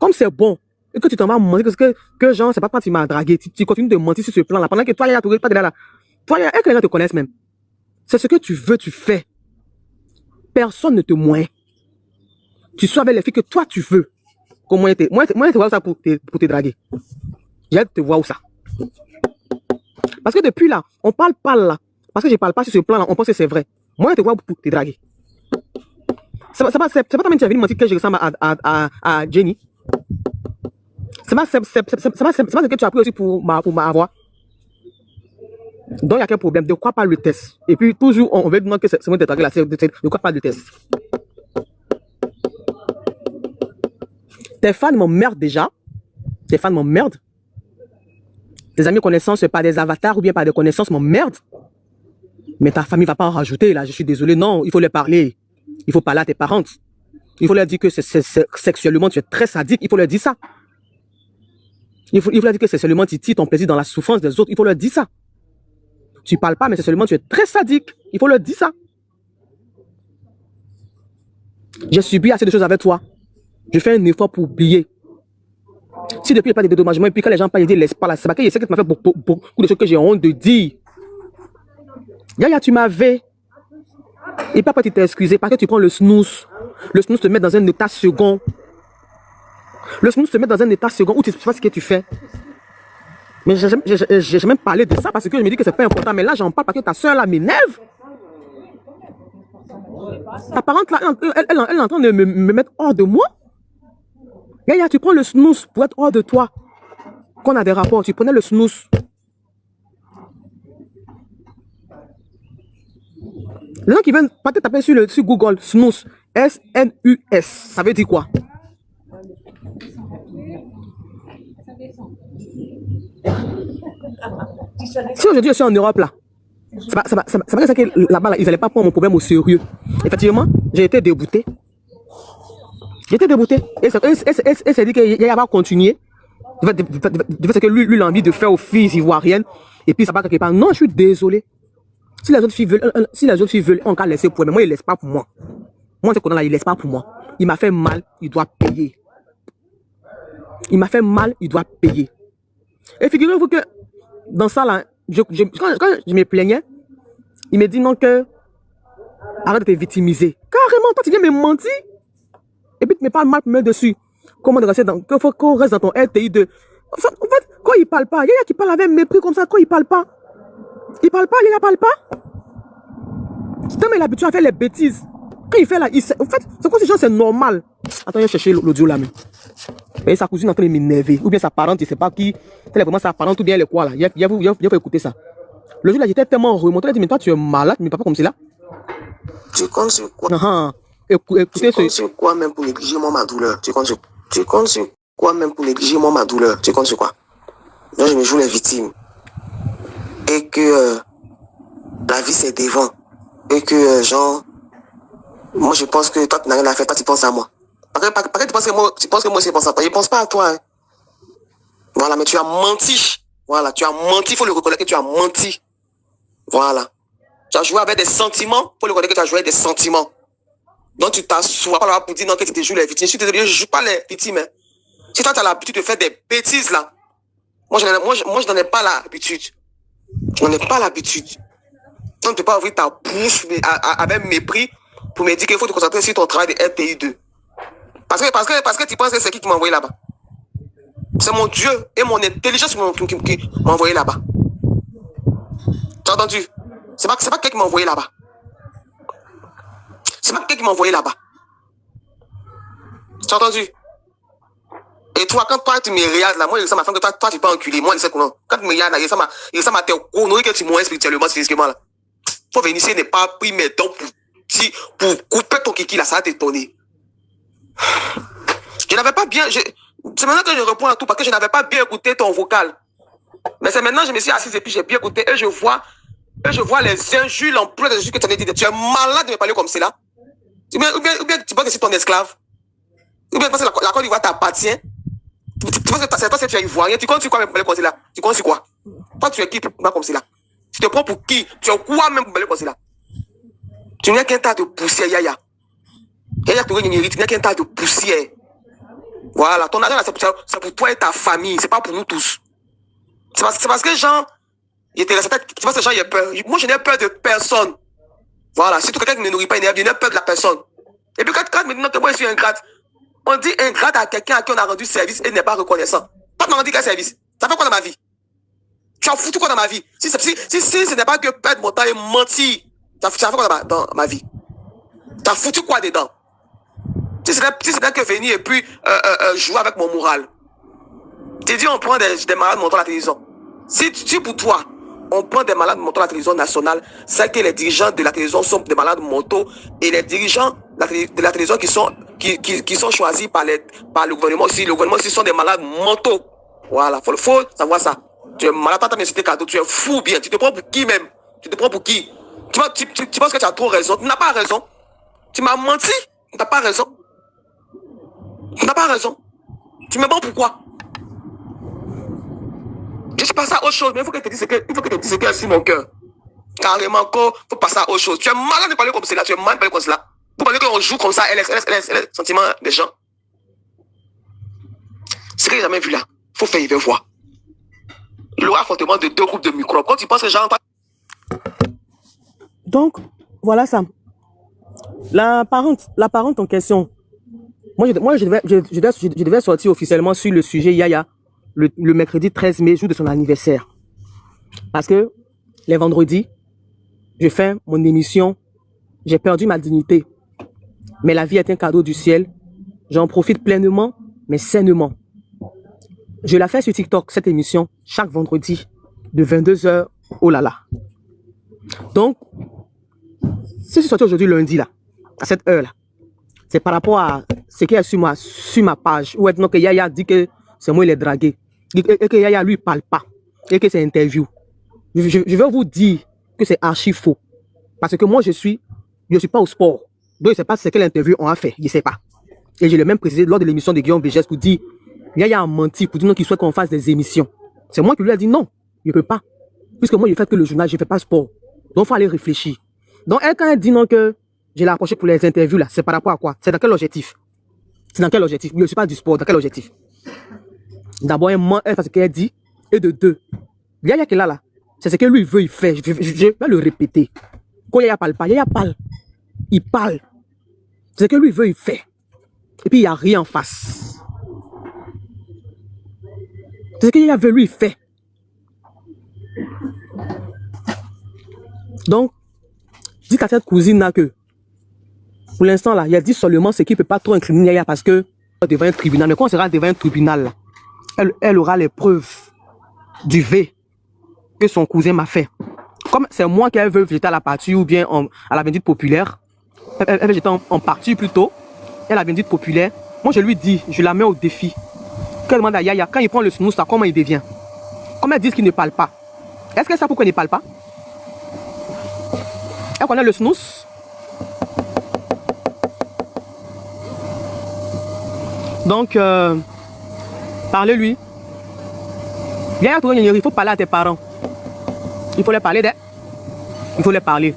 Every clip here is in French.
Comme c'est bon, et que tu t'en vas mentir, parce que genre, c'est pas quand tu m'as dragué, tu continues de mentir sur ce plan-là, pendant que toi, Yaya Touré, pas de là. Toi, Yaya, que les gens te connaissent même. C'est ce que tu veux, tu fais. Personne ne te moint. Tu sois avec les filles que toi, tu veux. Comment était? Moi, te voir où ça pour te draguer. J'ai hâte de te voir où ça. Parce que depuis là, on parle pas là. Parce que je parle pas sur ce plan-là, on pense que c'est vrai. Moi, je te vois pour te draguer. C'est pas toi même qui as venu mentir que je ressemble à Jenny. C'est pas ce que tu as pris aussi pour m'avoir. Donc, il y a quel problème? De quoi parle le test? Et puis, toujours, on veut demander que c'est moi de te draguer là. De quoi parle le test? Tes fans m'emmerdent déjà. Tes fans m'emmerdent. Tes amis connaissances par des avatars ou bien par des connaissances m'emmerdent. Mais ta famille va pas en rajouter là. Je suis désolé. Non, il faut leur parler. Il faut parler à tes parents. Il faut leur dire que sexuellement tu es très sadique. Il faut leur dire ça. Il faut leur dire que sexuellement tu tires ton plaisir dans la souffrance des autres. Il faut leur dire ça. Tu parles pas, mais sexuellement tu es très sadique. Il faut leur dire ça. J'ai subi assez de choses avec toi. Je fais un effort pour oublier. Si depuis il n'y a pas de dédommagement et puis quand les gens parlent, ils disent laisse pas là, c'est pas que je sais que tu m'as fait beaucoup de choses que j'ai honte de dire. Yaya, tu m'avais. Et puis après tu t'es excusé parce que tu prends le snooze. Le snooze te met dans un état second. Le snooze te met dans un état second où tu ne sais pas ce que tu fais. Mais j'ai même parlé de ça parce que je me dis que c'est pas important. Mais là, j'en parle parce que ta soeur là m'énerve. Ta parente là, elle est en train de me mettre hors de moi. Yaya, tu prends le snooze pour être hors de toi. Quand on a des rapports, tu prenais le snooze. Les gens qui viennent peut-être taper sur Google, snooze, S-N-U-S, ça veut dire quoi? Si aujourd'hui je suis en Europe là, ça va que là-bas là, ils n'allaient pas prendre mon problème au sérieux. Effectivement, j'ai été dégoûté. J'étais dégoûté. Et c'est dit qu'il va continuer. De fait que lui, il a envie de faire aux filles ivoiriennes. Et puis ça va quelque part. Non, je suis désolé. Si les autres filles veulent encore laisser pour moi, moi, il ne laisse pas pour moi. Moi, ce qu'on a là, il ne laisse pas pour moi. Il m'a fait mal, il doit payer. Il m'a fait mal, il doit payer. Et figurez-vous que dans ça là, quand je me plaignais, il me dit non que arrête de te victimiser. Carrément, toi tu viens me mentir. Et puis tu me parles mal pour me dessus. Comment de rester dans, qu'on reste dans ton RTI2. En fait, quand il parle pas, il y a qui parle avec mépris comme ça, quand il parle pas. Il parle pas, il parle pas. Tant il est habitué à faire les bêtises. Quand il fait là, en fait, c'est comme si c'est normal. Attends, je vais chercher l'audio là même. Et sa cousine est en train de m'énerver. Ou bien sa parente, je sais pas qui. Elle est vraiment sa parente ou bien elle est quoi là. Il faut écouter ça. Le jour là, j'étais tellement remonté. Elle a dit, mais toi tu es malade, mais papa comme c'est là. Tu comptes sur quoi? Écoutez tu comptes sur quoi même pour négliger moi ma douleur? Tu comptes sur quoi même pour négliger moi ma douleur? Tu comptes sur quoi? Donc je me joue les victimes. Et que la vie c'est devant. Et que genre, moi je pense que toi tu n'as rien à faire, toi tu penses à moi. Parce que tu penses que moi je pense à toi. Je pense pas à toi. Hein. Voilà, mais tu as menti. Voilà, tu as menti, il faut le reconnaître que tu as menti. Voilà. Tu as joué avec des sentiments, il faut le reconnaître que tu as joué avec des sentiments. Donc tu t'assois pas là pour dire non que tu te joues les victimes. Je suis désolé, je ne joue pas les victimes. Hein. Si toi tu as l'habitude de faire des bêtises là, moi je n'en ai pas l'habitude. Je n'en ai pas l'habitude. Donc tu ne peux pas ouvrir ta bouche avec mépris pour me dire qu'il faut te concentrer sur ton travail de RTI2. Parce que tu penses que c'est qui m'a envoyé là-bas. C'est mon Dieu et mon intelligence qui m'a envoyé là-bas. Tu as entendu? C'est pas quelqu'un qui m'a envoyé là-bas. C'est pas quelqu'un qui m'a envoyé là-bas. Tu as entendu? Et toi, quand toi tu me regardes là, moi je ressemble à ma femme que toi tu peux enculer. Moi je sais comment. Quand tu me regardes là, il ressemble à tes conneries que tu m'as spirituellement, physiquement là. Faut venir ici, n'est pas pris mes dents pour couper ton kiki là, ça va t'étonner. Je n'avais pas bien. C'est maintenant que je réponds à tout parce que je n'avais pas bien écouté ton vocal. Mais c'est maintenant que je me suis assis et puis j'ai bien écouté et je vois les injures, l'emploi des injures que tu as dit. Tu es malade de me parler comme cela. Ou bien tu penses que c'est ton esclave. Ou bien tu penses que la Côte d'Ivoire t'appartient. Tu penses que c'est toi, tu es ivoirien. Tu comptes sur quoi me parler comme cela? Tu comptes sur quoi? Toi, tu es qui pour me parler comme cela? Tu te prends pour qui? Tu es quoi même pour me parler comme cela? Tu n'es qu'un tas de poussière, Yaya. Yaya Touré, tu n'es qu'un tas de poussière. Voilà, ton argent, c'est pour toi et ta famille, c'est pas pour nous tous. C'est parce que Jean, il était resté, c'est parce que Jean, il a peur. Moi, je n'ai peur de personne. Voilà, si tout quelqu'un qui ne nourrit pas, il n'a peur de la personne. Et puis quand maintenant que moi, je suis ingrate, on dit ingrate à quelqu'un à qui on a rendu service et n'est pas reconnaissant. Toi, tu m'as rendu quel service? Ça fait quoi dans ma vie? Tu as foutu quoi dans ma vie? Si ce n'est pas que perdre mon temps et mentir, tu as fait quoi dans ma vie? Tu as foutu quoi dedans? Si c'est bien que venir et puis jouer avec mon moral. Tu dis on prend des malades mentaux à la télévision. Si pour toi, on prend des malades mentaux à la télévision nationale, c'est que les dirigeants de la télévision sont des malades mentaux et les dirigeants de la télévision qui sont choisis par le gouvernement aussi, le gouvernement aussi sont des malades mentaux. Voilà, faut savoir ça. Tu es malade, tu as insulté cadeau, tu es fou bien. Tu te prends pour qui même? Tu te prends pour qui? Tu penses que tu as trop raison. Tu n'as pas raison. Tu m'as menti. Tu n'as pas raison. Tu n'as pas raison. Tu me mens pourquoi? Je suis passé à autre chose, mais il faut que tu dises ce qu'il y a sur mon cœur. Carrément, il faut passer à autre chose. Tu es malade de parler comme cela, tu es malade de parler comme cela. Vous pensez qu'on joue comme ça, LS, sentiment des gens. Ce que j'ai jamais vu là, il faut faire, il veut voir. Il aura fortement de 2 groupes de microbes. Quand tu penses que les gens... Donc, voilà ça. La parente en question. Moi, je devais sortir officiellement sur le sujet Yaya le mercredi 13 mai, jour de son anniversaire. Parce que les vendredis, je fais mon émission. J'ai perdu ma dignité. Mais la vie est un cadeau du ciel. J'en profite pleinement, mais sainement. Je la fais sur TikTok, cette émission, chaque vendredi, de 22h. Oh là là. Donc, si je suis sorti aujourd'hui lundi, là, à cette heure-là, c'est par rapport à ce qu'il y a sur ma page, où maintenant que Yaya dit que c'est moi il est dragué, et que Yaya lui parle pas, et que c'est interview. Je vais vous dire que c'est archi faux. Parce que moi, je suis pas au sport. Donc, je ne sais pas ce que l'interview on a fait. Je ne sais pas. Et je l'ai même précisé lors de l'émission de Guillaume Végès pour dire, Yaya a menti pour dire non qu'il souhaite qu'on fasse des émissions. C'est moi qui lui ai dit non, je ne peux pas. Puisque moi, je fais que le journal, je ne fais pas sport. Donc, il faut aller réfléchir. Donc, elle, quand elle dit non que je l'ai approché pour les interviews, là, c'est par rapport à quoi? C'est dans quel objectif? C'est dans quel objectif? Je ne suis pas du sport, dans quel objectif? D'abord, elle fait ce qu'elle dit. Et de deux, Yaya qui est là, c'est ce que lui veut, il fait. Je vais le répéter. Quand Yaya parle pas, Yaya parle. Il parle. C'est ce que lui veut, il fait. Et puis, il n'y a rien en face. C'est ce que Yaya veut, lui, il fait. Donc, dis à cette cousine-là que, pour l'instant, là, il a dit seulement ce qui ne peut pas trop incriminer Yaya parce que devant un tribunal. Mais quand on sera devant un tribunal, là, elle aura les preuves du V que son cousin m'a fait. Comme c'est moi qu'elle veut jeter à la partie ou bien à la vindicte populaire, elle veut jeter en partie plutôt, et à la vindicte populaire, moi je lui dis, je la mets au défi. Qu'elle demande à Yaya, quand il prend le snooze, là, comment il devient? Comme elle dit qu'il ne parle pas. Est-ce qu'elle sait pourquoi il ne parle pas? Elle connaît le snooze. Donc, parlez-lui. Il faut parler à tes parents. Il faut les parler Il faut les parler.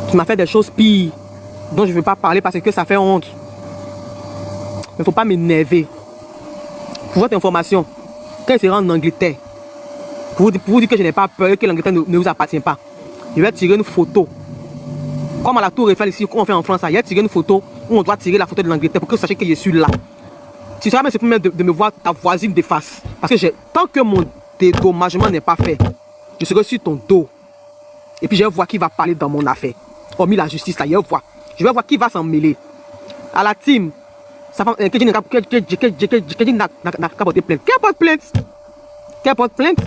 Tu m'as fait des choses pires dont je ne veux pas parler parce que ça fait honte. Il ne faut pas m'énerver. Pour votre information, quand il sera en Angleterre, pour vous dire que je n'ai pas peur et que l'Angleterre ne vous appartient pas, je vais tirer une photo. Comme à la Tour Eiffel ici, qu'on fait en France, il y a tiré une photo où on doit tirer la photo de l'Angleterre pour que vous sachiez que je suis là. Tu seras même surpris de me voir ta voisine de face. Parce que tant que mon dédommagement n'est pas fait, je serai sur ton dos. Et puis je vais voir qui va parler dans mon affaire. Hormis la justice, là, je vais voir qui va s'en mêler. À la team, ça va que n'a qu'à porter plainte. Qu'elle porte plainte. Qu'elle porte plainte.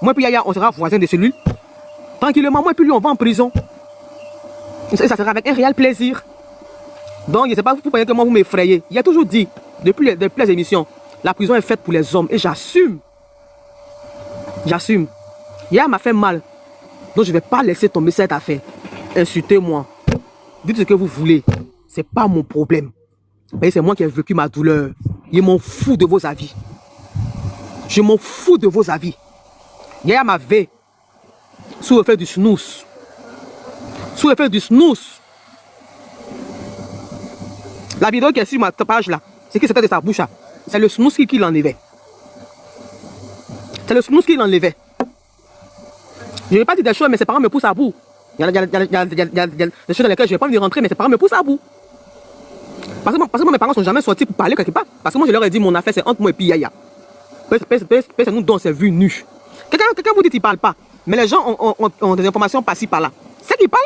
Moi et puis Yaya, on sera voisins de celui. Tranquillement, moi et puis lui, on va en prison. Et ça sera avec un réel plaisir. Donc, je ne sais pas, vous pensez que moi, vous m'effrayez. Il a toujours dit, depuis les émissions, la prison est faite pour les hommes. Et j'assume. J'assume. Yaya m'a fait mal. Donc, je ne vais pas laisser tomber cette affaire. Insultez-moi. Dites ce que vous voulez. Ce n'est pas mon problème. Mais c'est moi qui ai vécu ma douleur. Je m'en fous de vos avis. Je m'en fous de vos avis. Yaya m'avait sous l'effet du snooze. Sous l'effet du snooze. La vidéo qui est sur ma page là, ce qui sortait de sa bouche, c'est le snooze qui l'enlevait. C'est le snooze qui l'enlevait. Je ne vais pas dire des choses, mais ses parents me poussent à bout. Il y a des choses dans lesquelles je n'ai pas envie de rentrer, mais ses parents me poussent à bout. Parce que moi, mes parents ne sont jamais sortis pour parler quelque part. Parce que moi, je leur ai dit, mon affaire, c'est entre moi et puis Yaya. C'est nous dont c'est vu nu. Quelqu'un vous dit qu'il ne parle pas. Mais les gens ont des informations par-ci, par-là. C'est qui parle.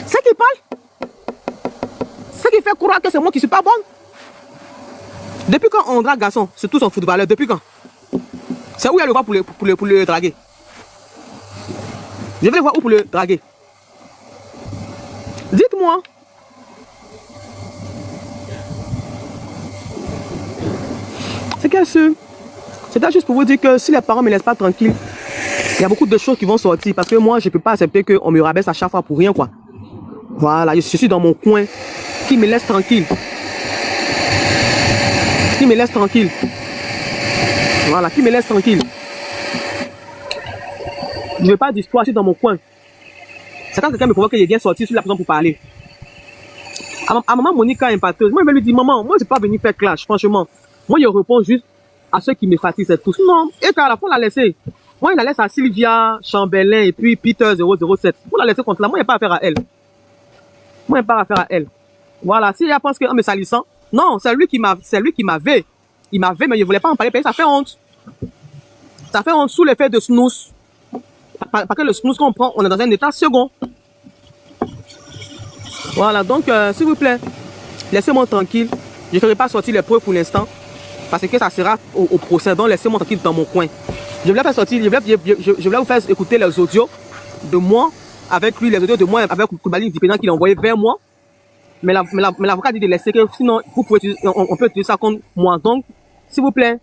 C'est qui parle. C'est qui fait croire que c'est moi qui ne suis pas bonne. Depuis quand on drague garçon, surtout son footballeur, depuis quand? C'est où il y a le voir pour le draguer? Je vais le voir où pour le draguer? Dites-moi. C'est qu'elle se... C'était juste pour vous dire que si les parents ne me laissent pas tranquille, il y a beaucoup de choses qui vont sortir. Parce que moi, je ne peux pas accepter qu'on me rabaisse à chaque fois pour rien, quoi. Voilà, je suis dans mon coin. Qui me laisse tranquille. Qui me laisse tranquille. Voilà, qui me laisse tranquille. Je ne veux pas d'histoire, je suis dans mon coin. C'est quand quelqu'un me provoque que je viens sortir sur la personne pour parler. À maman Monica impacteuse, moi je vais lui dire, maman, moi je ne suis pas venu faire clash, franchement. Moi je réponds juste à ceux qui me fatiguent, c'est tout. Non, et qu'à la fin on l'a laissé. Moi il la laisse à Sylvia Chambelin et puis Peter 007. Vous la laissez contre là, moi il n'y a pas affaire à elle. Moi il n'y a pas affaire à elle. Voilà, si elle pense qu'en me salissant, non, c'est lui qui m'avait. Il m'avait, mais il ne voulait pas en parler, parce que ça fait honte. Ça fait honte sous l'effet de snooze. Parce que le snooze qu'on prend, on est dans un état second. Voilà, donc, s'il vous plaît, laissez-moi tranquille. Je ne ferai pas sortir les preuves pour l'instant. Parce que ça sera au procès. Donc, laissez-moi tranquille dans mon coin. Je voulais faire sortir, je voulais vous faire écouter les audios de moi avec lui, les audios de moi avec Koulibaly Dipena qui l'a envoyé vers moi. Mais l'avocat dit de laisser, que sinon, on peut utiliser ça contre moi. Donc, s'il vous plaît,